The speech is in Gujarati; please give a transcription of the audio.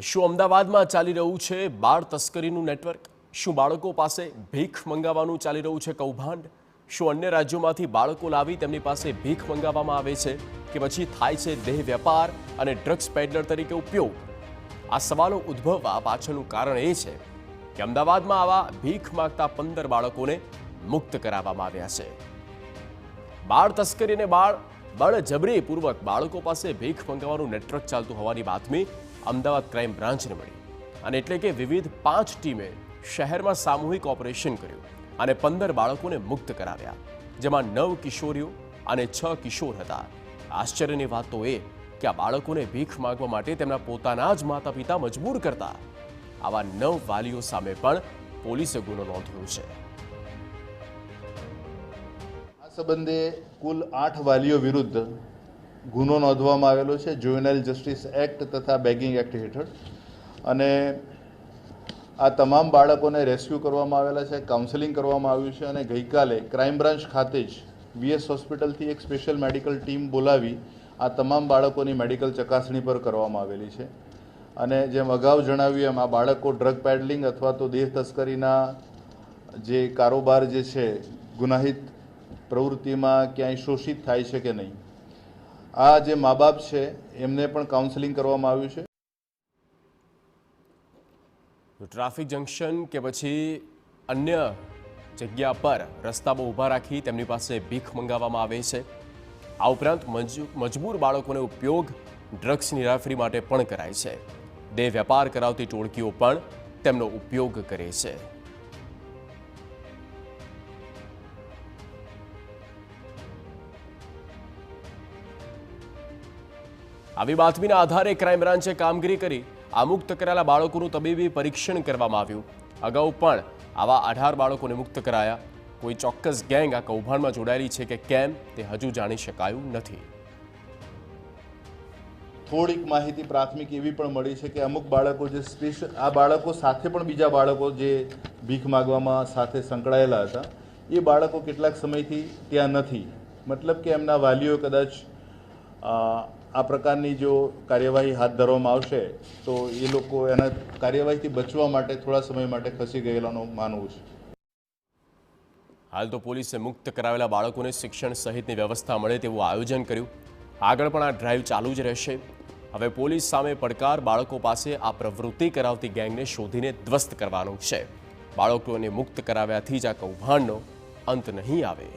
શું અમદાવાદમાં ચાલી રહ્યું છે બાળ તસ્કરીનું નેટવર્ક? શું બાળકો પાસે ભીખ મંગાવવાનું ચાલી રહ્યું છે કૌભાંડ? શું અન્ય રાજ્યોમાંથી બાળકો લાવી તેમની પાસે ભીખ મંગાવવામાં આવે છે કે પછી થાય છે દેહ વેપાર અને ડ્રગ્સ પેડલર તરીકે ઉપયોગ? આ સવાલો ઉદ્ભવવા પાછળનું કારણ એ છે કે અમદાવાદમાં આવા ભીખ માંગતા 15 બાળકોને મુક્ત કરાવવામાં આવ્યા છે. બાળ તસ્કરી અને બળજબરીપૂર્વક બાળકો પાસે ભીખ મંગાવવાનું નેટવર્ક ચાલતું હોવાની બાતમી અમદાવાદ ક્રાઇમ બ્રાન્ચને મળી અને એટલે કે વિવિધ 5 ટીમે શહેરમાં સામૂહિક ઓપરેશન કર્યું અને 15 બાળકોને મુક્ત કરાવ્યા, જેમાં 9 કિશોરીઓ અને 6 કિશોર હતા. આશ્ચર્યની વાત તો એ કે આ બાળકોને ભીખ માંગવા માટે તેમના પોતાના જ માતા પિતા મજબૂર કરતા. આવા 9 વાલીઓ સામે પણ પોલીસે ગુનો નોંધ્યો છે. આ સંબંધે કુલ 8 વાલીઓ વિરુદ્ધ ગુનો નોંધવામાં આવેલો છે જુવેનાઇલ જસ્ટિસ એક્ટ તથા બેગિંગ એક્ટ હેઠળ. અને આ તમામ બાળકોને રેસ્ક્યુ કરવામાં આવેલા છે, કાઉન્સેલિંગ કરવામાં આવ્યું છે અને ગઈકાલે ક્રાઇમ બ્રાન્ચ ખાતે જ વીએસ હોસ્પિટલથી એક સ્પેશિયલ મેડિકલ ટીમ બોલાવી આ તમામ બાળકોની મેડિકલ ચકાસણી પર કરવામાં આવેલી છે. અને જેમ અગાઉ જણાવ્યું એમ આ બાળકો ડ્રગ પેડલિંગ અથવા તો દેહ તસ્કરીના જે કારોબાર જે છે ગુનાહિત પ્રવૃત્તિમાં ક્યાંય શોષિત થાય છે કે નહીં, આ જે મા બાપ છે એમને પણ કાઉન્સેલિંગ કરવામાં આવ્યું છે. ટ્રાફિક જંકશન કે પછી અન્ય જગ્યા પર રસ્તામાં ઊભા રાખી તેમની પાસે ભીખ મંગાવવામાં આવે છે. આ ઉપરાંત મજબૂર બાળકોનો ઉપયોગ ડ્રગ્સની હેરાફેરી માટે પણ કરાય છે. દેહ વેપાર કરાવતી ટોળકીઓ પણ તેમનો ઉપયોગ કરે છે. આવી બાતમીના આધારે ક્રાઇમ બ્રાન્ચે કામગીરી કરી આ મુક્ત કરાયેલા બાળકોનું તબીબી પરીક્ષણ કરવામાં આવ્યું. અગાઉ પણ આવા 18 બાળકોને મુક્ત કરાયા. કોઈ ચોક્કસ ગેંગ આ કૌભાંડમાં જોડાયેલી છે કે કેમ તે હજુ જાણી શકાયું નથી. થોડીક માહિતી પ્રાથમિક એવી પણ મળી છે કે અમુક બાળકો જે આ બાળકો સાથે પણ બીજા બાળકો જે ભીખ માગવામાં સાથે સંકળાયેલા હતા એ બાળકો કેટલાક સમયથી ત્યાં નથી. મતલબ કે એમના વાલીઓ કદાચ આ પ્રકારની જો કાર્યવાહી હાથ ધરવામાં આવશે તો એ લોકો એના કાર્યવાહીથી બચવા માટે થોડા સમય માટે ખસી ગયેલાનું માનવું છે. હાલ તો પોલીસે મુક્ત કરાવેલા બાળકોને શિક્ષણ સહિતની વ્યવસ્થા મળે તેવું આયોજન કર્યું. આગળ પણ આ ડ્રાઈવ ચાલુ જ રહેશે. હવે પોલીસ સામે પડકાર બાળકો પાસે આ પ્રવૃત્તિ કરાવતી ગેંગને શોધીને ધ્વસ્ત કરવાનો છે. બાળકોને મુક્ત કરાવ્યાથી જ આ કૌભાંડનો અંત નહીં આવે.